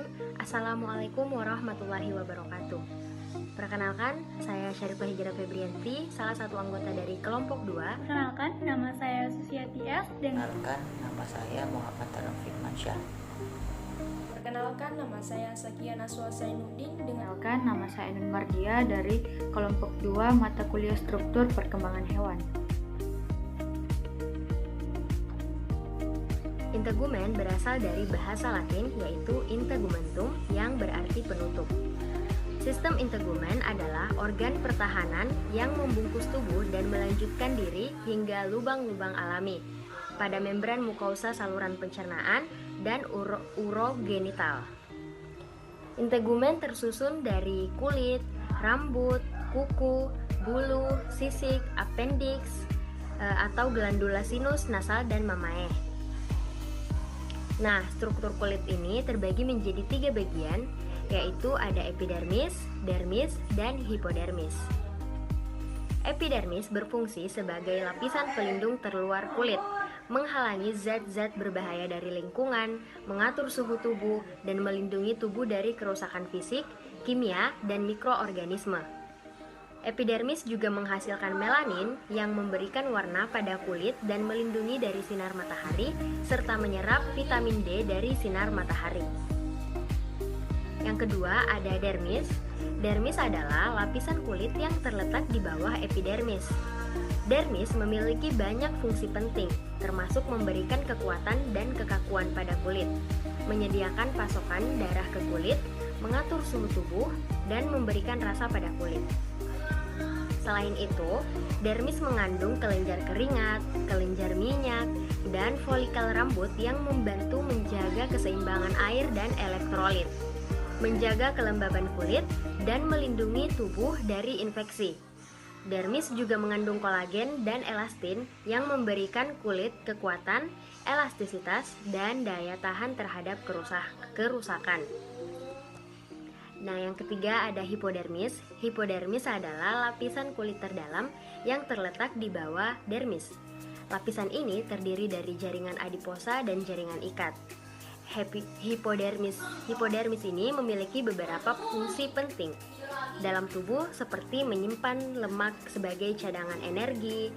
Bismillahirrahmanirrahim. Assalamualaikum warahmatullahi wabarakatuh. Perkenalkan, saya Syarifah Hijrah Febrianti, salah satu anggota dari kelompok 2. Perkenalkan, nama saya Susiati S. Perkenalkan, nama saya Muhammad Tarum Firmansyah. Perkenalkan, nama saya Sakia Naswa Zainuddin. Perkenalkan, nama saya Ainun Mardia dari kelompok 2 mata kuliah struktur perkembangan hewan. Integumen berasal dari bahasa Latin yaitu integumentum yang berarti penutup. Sistem integumen adalah organ pertahanan yang membungkus tubuh dan melanjutkan diri hingga lubang-lubang alami pada membran mukosa saluran pencernaan dan urogenital. Integumen tersusun dari kulit, rambut, kuku, bulu, sisik, appendix, atau glandula sinus, nasal, dan mamae. Nah, struktur kulit ini terbagi menjadi 3 bagian, yaitu ada epidermis, dermis, dan hipodermis. Epidermis berfungsi sebagai lapisan pelindung terluar kulit, menghalangi zat-zat berbahaya dari lingkungan, mengatur suhu tubuh, dan melindungi tubuh dari kerusakan fisik, kimia, dan mikroorganisme. Epidermis juga menghasilkan melanin yang memberikan warna pada kulit dan melindungi dari sinar matahari, serta menyerap vitamin D dari sinar matahari. Yang kedua ada dermis. Dermis adalah lapisan kulit yang terletak di bawah epidermis. Dermis memiliki banyak fungsi penting, termasuk memberikan kekuatan dan kekakuan pada kulit, menyediakan pasokan darah ke kulit, mengatur suhu tubuh, dan memberikan rasa pada kulit. Selain itu, dermis mengandung kelenjar keringat, kelenjar minyak, dan folikel rambut yang membantu menjaga keseimbangan air dan elektrolit, menjaga kelembaban kulit, dan melindungi tubuh dari infeksi. Dermis juga mengandung kolagen dan elastin yang memberikan kulit kekuatan, elastisitas, dan daya tahan terhadap kerusakan. Nah, yang ketiga ada hipodermis. Hipodermis adalah lapisan kulit terdalam yang terletak di bawah dermis. Lapisan ini terdiri dari jaringan adiposa dan jaringan ikat. Hipodermis ini memiliki beberapa fungsi penting dalam tubuh, seperti menyimpan lemak sebagai cadangan energi,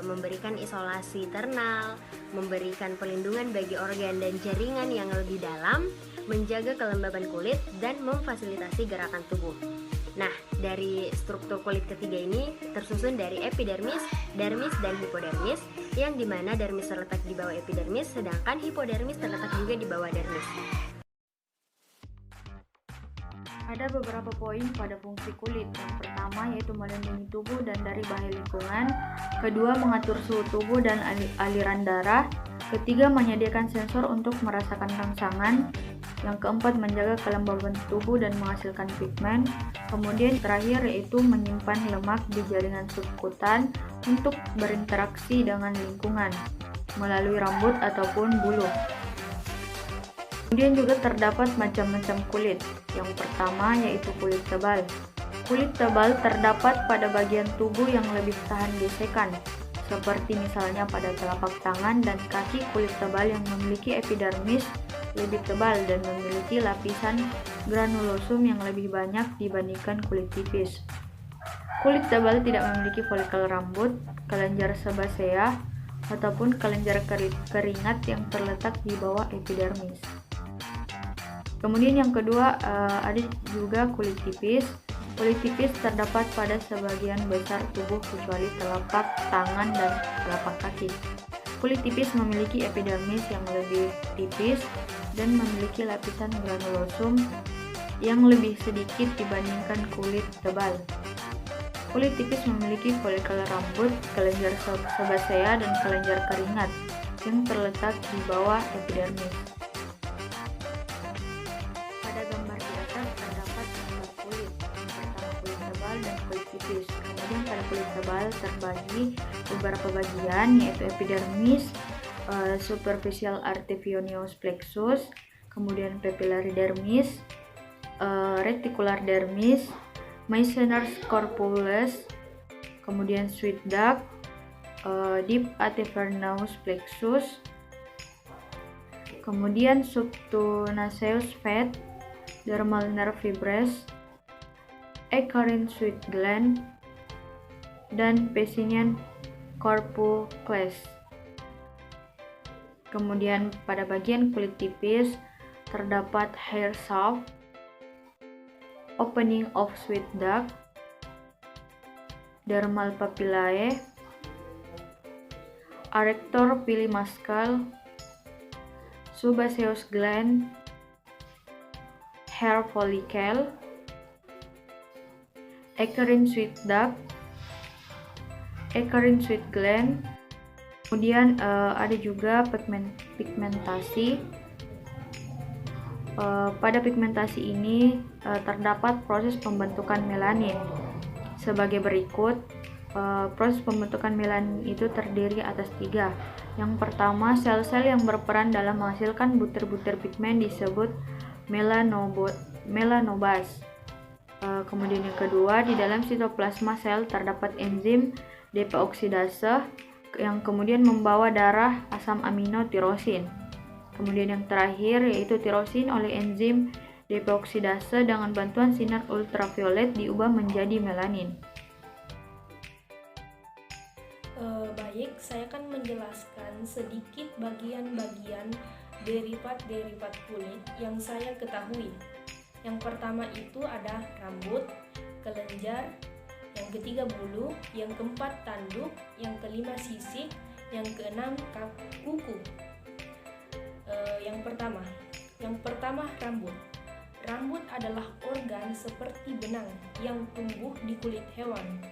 memberikan isolasi thermal, memberikan perlindungan bagi organ dan jaringan yang lebih dalam, menjaga kelembaban kulit, dan memfasilitasi gerakan tubuh. Nah, dari struktur kulit ketiga ini tersusun dari epidermis, dermis, dan hipodermis, yang dimana dermis terletak di bawah epidermis, sedangkan hipodermis terletak juga di bawah dermis. Ada beberapa poin pada fungsi kulit. Yang pertama yaitu melindungi tubuh dan dari bahaya lingkungan. Kedua, mengatur suhu tubuh dan aliran darah. Ketiga, menyediakan sensor untuk merasakan rangsangan. Yang keempat, menjaga kelembaban tubuh dan menghasilkan pigmen. Kemudian terakhir yaitu menyimpan lemak di jaringan subkutan untuk berinteraksi dengan lingkungan melalui rambut ataupun bulu. Kemudian juga terdapat macam-macam kulit. Yang pertama yaitu kulit tebal. Kulit tebal terdapat pada bagian tubuh yang lebih tahan gesekan, seperti misalnya pada telapak tangan dan kaki. Kulit tebal yang memiliki epidermis lebih tebal dan memiliki lapisan granulosum yang lebih banyak dibandingkan kulit tipis. Kulit tebal tidak memiliki folikel rambut, kelenjar sebasea, ataupun kelenjar keringat yang terletak di bawah epidermis. Kemudian yang kedua ada juga kulit tipis. Kulit tipis terdapat pada sebagian besar tubuh kecuali telapak tangan dan telapak kaki. Kulit tipis memiliki epidermis yang lebih tipis dan memiliki lapisan granulosum yang lebih sedikit dibandingkan kulit tebal. Kulit tipis memiliki folikel rambut, kelenjar sebasea, dan kelenjar keringat yang terletak di bawah epidermis. Pada gambar di atas terdapat gambar kulit. Yang pertama kulit tebal dan kulit tipis. Kemudian pada kulit tebal terbagi beberapa bagian, yaitu epidermis, superficial arteriovenous plexus, kemudian papillary dermis, reticular dermis, Meissner's corpulus, kemudian sweet duct, deep arteriovenous plexus, kemudian subtunaceous fat, dermal nerve fibres, eccrine sweat gland, dan Pacinian corpuscles. Kemudian pada bagian kulit tipis terdapat hair shaft, opening of sweat duct, dermal papillae, arrector pili muscle, sebaceous gland, hair follicle, eccrine sweat duct, eccrine sweat gland. Kemudian ada juga pigmentasi. Pada pigmentasi ini terdapat proses pembentukan melanin sebagai berikut. Proses pembentukan melanin itu terdiri atas 3. Yang pertama, sel-sel yang berperan dalam menghasilkan butir-butir pigmen disebut melanobas. Kemudian yang kedua, di dalam sitoplasma sel terdapat enzim depeoksidase yang kemudian membawa darah asam amino tirosin. Kemudian yang terakhir yaitu tirosin oleh enzim depeoksidase dengan bantuan sinar ultraviolet diubah menjadi melanin. Baik, saya akan menjelaskan sedikit bagian-bagian derivat-derivat kulit yang saya ketahui. Yang pertama itu ada rambut, kelenjar, yang ketiga bulu, yang keempat tanduk, yang kelima sisik, yang keenam kuku. Yang pertama rambut. Rambut adalah organ seperti benang yang tumbuh di kulit hewan,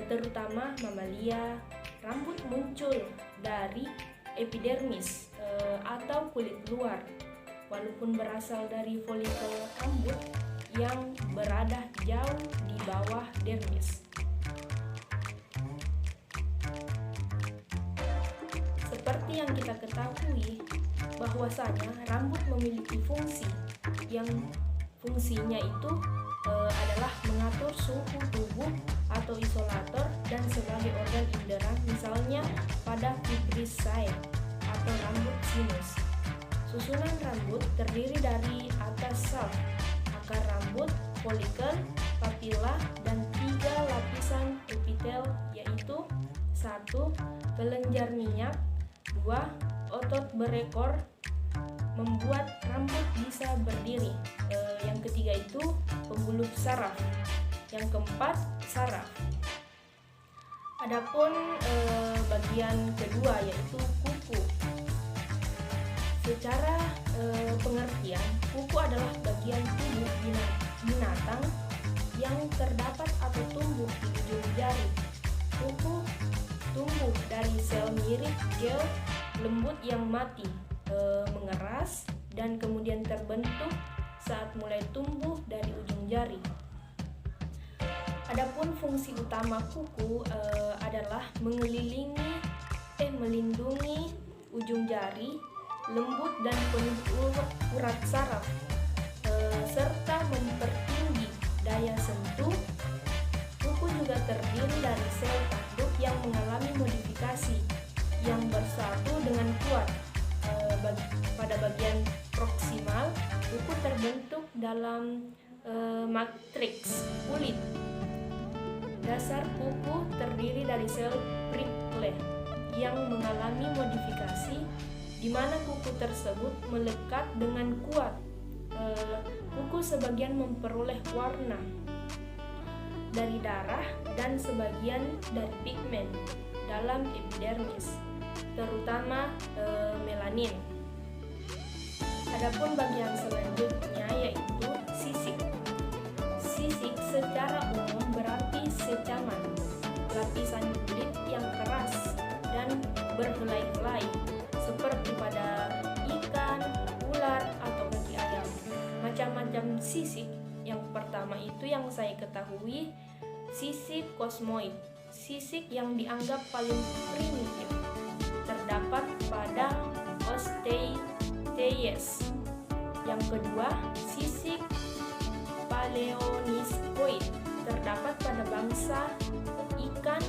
terutama mamalia. Rambut muncul dari epidermis atau kulit luar, walaupun berasal dari folikel rambut yang berada jauh di bawah dermis. Seperti yang kita ketahui, bahwasanya rambut memiliki fungsi yang fungsinya itu adalah mengatur suhu tubuh atau isolator dan sebagai organ indera, misalnya pada fibrisae atau rambut sinus. Susunan rambut terdiri dari atas shaft, akar rambut, folikel, papilla, dan 3 lapisan epitel, yaitu 1. Kelenjar minyak, 2. Otot berekor membuat rambut bisa berdiri, yang ketiga itu pembuluh saraf, yang keempat saraf. Adapun bagian kedua yaitu kuku. Secara pengertian, kuku adalah bagian tubuh binatang yang terdapat atau tumbuh di ujung jari. Kuku tumbuh dari sel mirip gel lembut yang mati, mengeras, dan kemudian terbentuk saat mulai tumbuh dari ujung jari. Adapun fungsi utama kuku adalah melindungi ujung jari, lembut dan penuh urat saraf, serta mempertinggi daya sentuh. Kuku juga terdiri dari sel tanduk yang mengalami modifikasi yang bersatu dengan kuat. Pada bagian proksimal, kuku terbentuk dalam matriks kulit. Dasar kuku terdiri dari sel prickle yang mengalami modifikasi, di mana kuku tersebut melekat dengan kuat. Kuku sebagian memperoleh warna dari darah dan sebagian dari pigmen dalam epidermis, terutama melanin. Adapun bagian selanjutnya yaitu sisik. Sisik secara umum berarti secaman, lapisan kulit yang keras dan berhelai-helai seperti pada ikan, ular, atau kaki ayam. Macam-macam sisik. Yang pertama itu yang saya ketahui, sisik kosmoid. Sisik yang dianggap paling primitif terdapat pada Osteichthyes. Yang kedua, sisik paleoniskoid terdapat pada bangsa ikan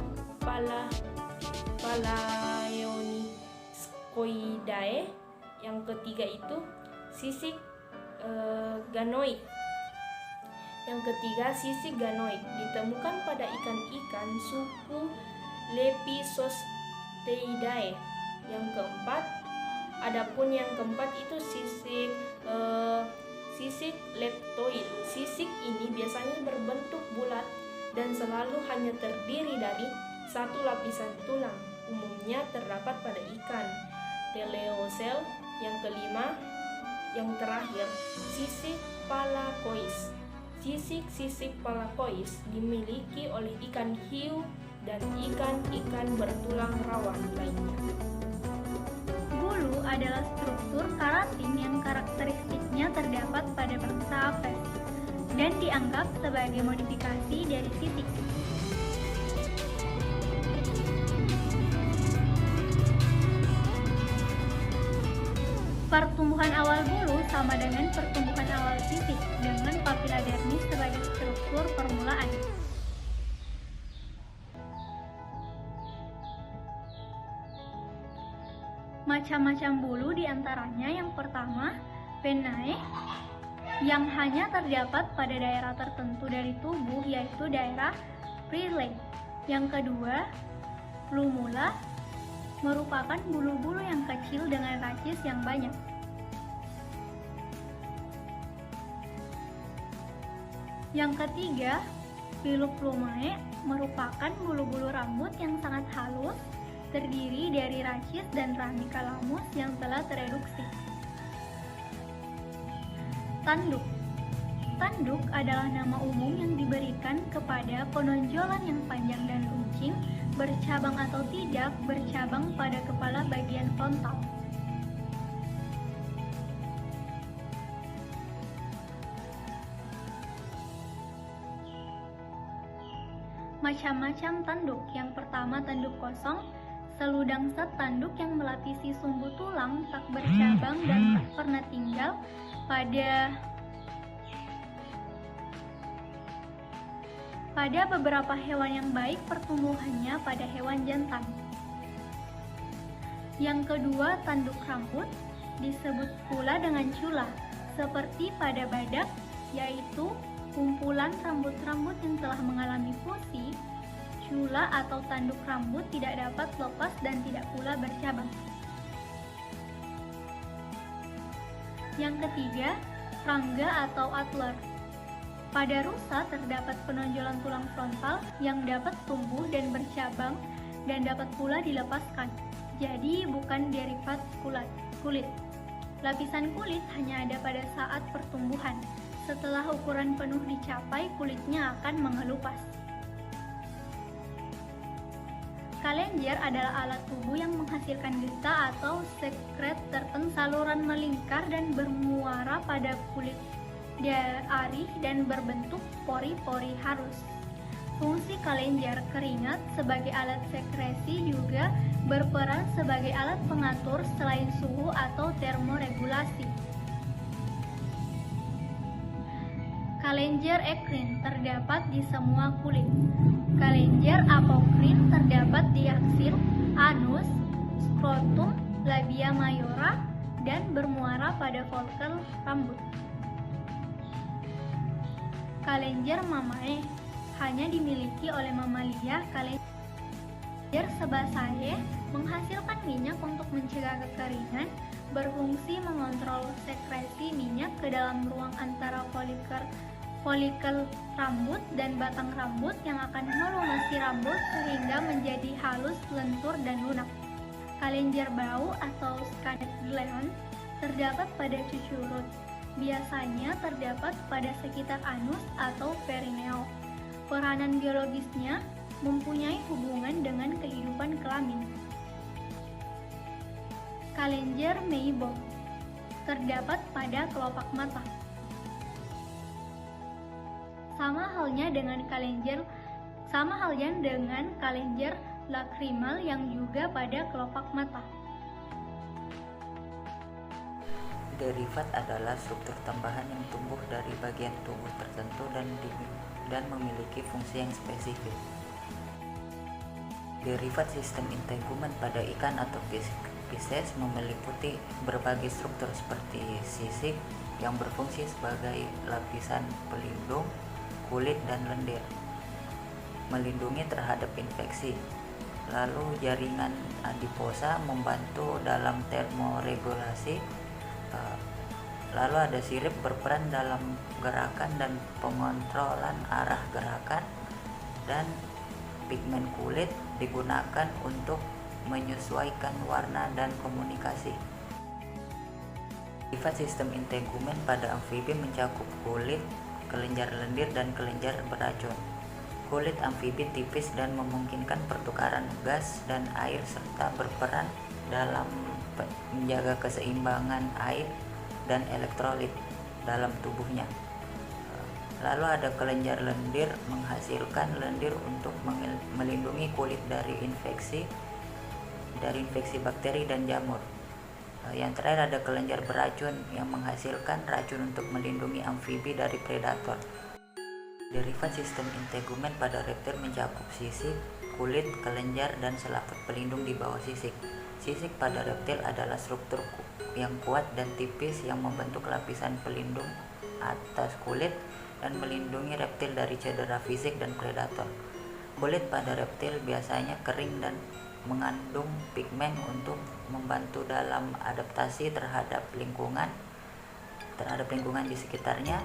Palaeoniskoidae. Yang ketiga itu sisik ganoid. Yang ketiga, sisik ganoid ditemukan pada ikan-ikan suku Lepidosteidae. Yang keempat itu sisik leptoid. Sisik ini biasanya berbentuk bulat dan selalu hanya terdiri dari satu lapisan tulang. Umumnya terdapat pada ikan teleosel. Yang kelima, yang terakhir, sisik palakois. Sisik palakois dimiliki oleh ikan hiu dan ikan-ikan bertulang rawan lainnya. Bulu adalah struktur keratin yang karakteristiknya terdapat pada bangsa Apes dan dianggap sebagai modifikasi dari sisik. Pertumbuhan awal bulu sama dengan pertumbuhan awal sisik dengan papila dermis sebagai struktur permulaan. Macam-macam bulu diantaranya yang pertama, pennae, yang hanya terdapat pada daerah tertentu dari tubuh yaitu daerah Riley. Yang kedua, plumula, merupakan bulu-bulu yang kecil dengan racis yang banyak. Yang ketiga, Piloplumae, merupakan bulu-bulu rambut yang sangat halus, terdiri dari racis dan rami kalamus yang telah tereduksi. Tanduk. Tanduk adalah nama umum yang diberikan kepada penonjolan yang panjang dan runcing, bercabang atau tidak bercabang pada kepala bagian frontal. Macam-macam tanduk. Yang pertama, tanduk kosong, seludang set tanduk yang melapisi sumbu tulang, tak bercabang dan tak pernah tinggal pada beberapa hewan yang baik pertumbuhannya pada hewan jantan. Yang kedua, tanduk rambut, disebut pula dengan cula, seperti pada badak, yaitu kumpulan rambut-rambut yang telah mengalami fusi. Cula atau tanduk rambut tidak dapat lepas dan tidak pula bercabang. Yang ketiga, rangga atau antler. Pada rusa terdapat penonjolan tulang frontal yang dapat tumbuh dan bercabang dan dapat pula dilepaskan. Jadi bukan derivat kulit. Lapisan kulit hanya ada pada saat pertumbuhan. Setelah ukuran penuh dicapai, kulitnya akan mengelupas. Kalenjer adalah alat tubuh yang menghasilkan getah atau sekret tertentu. Saluran melingkar dan bermuara pada kulit arih dan berbentuk pori-pori halus. Fungsi kalenjer keringat sebagai alat sekresi juga berperan sebagai alat pengatur selain suhu atau termoregulasi. Kalenjer ekrin terdapat di semua kulit. Kalenjer apokrin terdapat di aksil, anus, skrotum, labia mayora, dan bermuara pada follikel rambut. Kalenjer mamae hanya dimiliki oleh mamalia. Kalenjer sebaceae menghasilkan minyak untuk mencegah kekeringan, berfungsi mengontrol sekresi minyak ke dalam ruang antara folikel rambut dan batang rambut yang akan melunasi rambut sehingga menjadi halus, lentur, dan lunak. Kalenjer bau atau scarlet gland terdapat pada cucu urut. Biasanya terdapat pada sekitar anus atau perineum. Peranan biologisnya mempunyai hubungan dengan kehidupan kelamin. Kalenjer meibom terdapat pada kelopak mata. Sama halnya dengan kalenjer lakrimal yang juga pada kelopak mata. Derivat adalah struktur tambahan yang tumbuh dari bagian tubuh tertentu dan memiliki fungsi yang spesifik. Derivat sistem integumen pada ikan atau Pisces meliputi berbagai struktur seperti sisik, yang berfungsi sebagai lapisan pelindung kulit dan lendir, melindungi terhadap infeksi. Lalu jaringan adiposa membantu dalam termoregulasi. Lalu ada sirip berperan dalam gerakan dan pengontrolan arah gerakan, dan pigmen kulit digunakan untuk menyesuaikan warna dan komunikasi. Sifat sistem integumen pada amfibi mencakup kulit, kelenjar lendir, dan kelenjar beracun. Kulit amfibi tipis dan memungkinkan pertukaran gas dan air serta berperan dalam menjaga keseimbangan air dan elektrolit dalam tubuhnya. Lalu ada kelenjar lendir, menghasilkan lendir untuk melindungi kulit dari infeksi bakteri dan jamur. Yang terakhir ada kelenjar beracun yang menghasilkan racun untuk melindungi amfibi dari predator. Derivat sistem integumen pada reptil mencakup sisik, kulit, kelenjar, dan selaput pelindung di bawah sisik. Sisik pada reptil adalah struktur yang kuat dan tipis yang membentuk lapisan pelindung atas kulit dan melindungi reptil dari cedera fisik dan predator. Kulit pada reptil biasanya kering dan mengandung pigmen untuk membantu dalam adaptasi terhadap lingkungan di sekitarnya.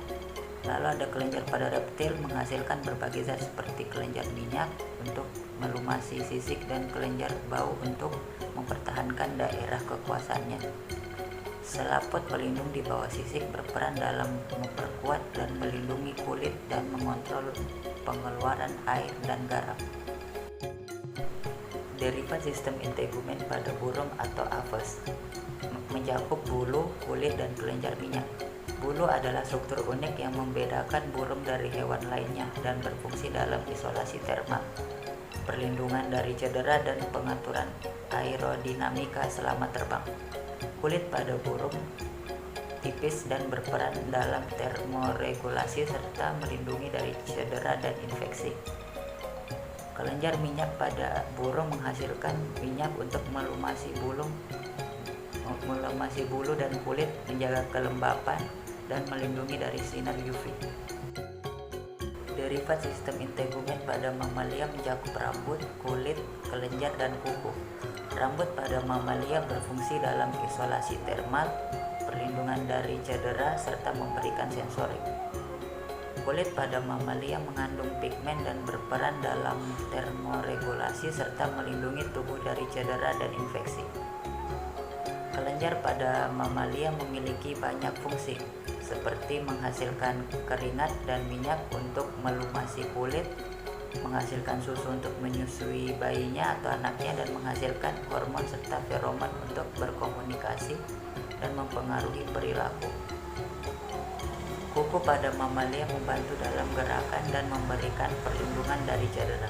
Lalu ada kelenjar pada reptil menghasilkan berbagai zat seperti kelenjar minyak untuk melumasi sisik dan kelenjar bau untuk mempertahankan daerah kekuasaannya. Selaput pelindung di bawah sisik berperan dalam memperkuat dan melindungi kulit dan mengontrol pengeluaran air dan garam. Derivat sistem integumen pada burung atau aves mencakup bulu, kulit, dan kelenjar minyak. Bulu adalah struktur unik yang membedakan burung dari hewan lainnya dan berfungsi dalam isolasi termal, perlindungan dari cedera, dan pengaturan aerodinamika selama terbang. Kulit pada burung tipis dan berperan dalam termoregulasi serta melindungi dari cedera dan infeksi. Kelenjar minyak pada burung menghasilkan minyak untuk melumasi bulu dan kulit, menjaga kelembapan, dan melindungi dari sinar UV. Derivat sistem integumen pada mamalia mencakup rambut, kulit, kelenjar, dan kuku. Rambut pada mamalia berfungsi dalam isolasi termal, perlindungan dari cedera, serta memberikan sensorik. Kulit pada mamalia mengandung pigmen dan berperan dalam termoregulasi serta melindungi tubuh dari cedera dan infeksi. Kelenjar pada mamalia memiliki banyak fungsi, seperti menghasilkan keringat dan minyak untuk melumasi kulit, menghasilkan susu untuk menyusui bayinya atau anaknya, dan menghasilkan hormon serta feromon untuk berkomunikasi dan mempengaruhi perilaku. Kuku pada mamalia membantu dalam gerakan dan memberikan perlindungan dari cedera.